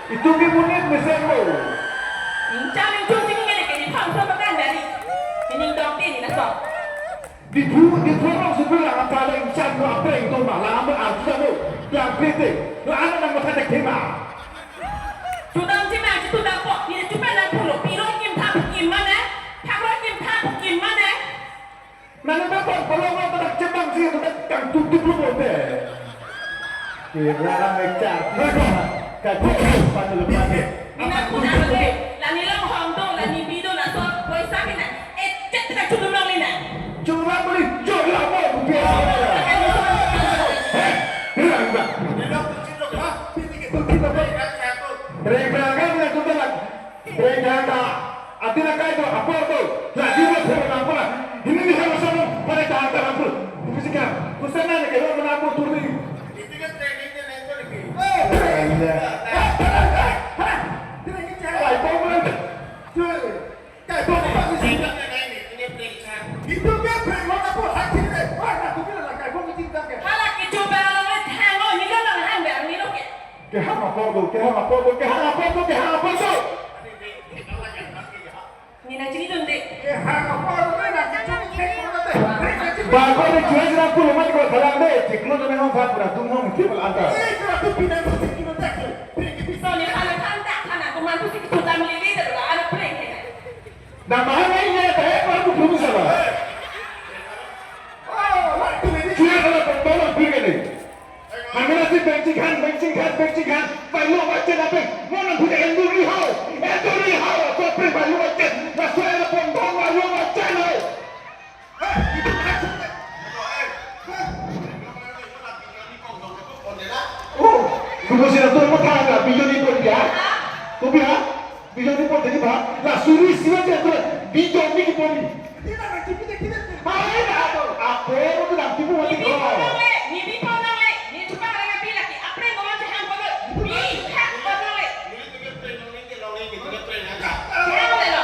Itu kemudian mesin lo. Incang itu sini ni kini pang sama kan dari ini dokter ni nak sok. Di orang sebelah antara incang lo apa yang tu malah apa arjang lo yang kritik. Lo anak nak macam tema. Sudah tema itu dah kok. Ini cuma nak pulau. Piro kim tak kim mana? Piro kim tak kim mana? Mana dapat kalau orang tak cebang sih tu tak tutup lo boleh. Kira macam kata pada lepas ni. Mina kuna lagi. Lani long hong tu, lani bido nak sok. Boy sakit nak. Cete tak cuma long ni nak. Cuma boleh jual apa biar. Hilang tak? Hilang tu ha? Kita berangkat nak tu tak. Berangkat. Ati nak kaya tu apa tu? Lagi buat saya nampak lah. Ini ni harus sama pada tahap terlampu. Kusikan. Kusana ni kalau menampu turun. Itu kan trainingnya nanti lagi. Itu dia pernah apa hati ni? Wah, aku bilang nak kau mesti tak ke. Halak itu berlalu ni hang oh ni kan nak hang ber ni loke. Ke hang apa tu? Ni nak cerita tu dek. Ke hang apa tu ni nak cerita tu? Bago ni jual jenak pun rumah kau dalam deh. Ciklu tu memang fat berat. Tu memang mesti belantar. Tu pindah tu ciklu tak. So ni halak hantar anak tu mantu si kita milih dah dah anak play ni. Dah mahal ni ya, tak baru belum salah. Jual kalau tolong pergi ni. Mana si bencingan. Bayu macam apa? Mana punya endu rihau? Kau pergi bayu macam. Nasi ada pondong bayu macam ni. Itu macam ni. Oh, kau mesti nak tahu macam mana bijo ni pun dia. Kau biar. Bijo ni pun jadi bah. Lah suri siapa dia tu? Bijo ni pun. Tidak nak kita. Hai dah. Apa tu nak tipu mati kau? Ni pondong le. Ni cuma orang bilang ki apa yang kau macam hang pondong. Ni hang pondong le. Ni tu train agak. Jangan le lo.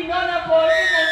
Nona boleh nak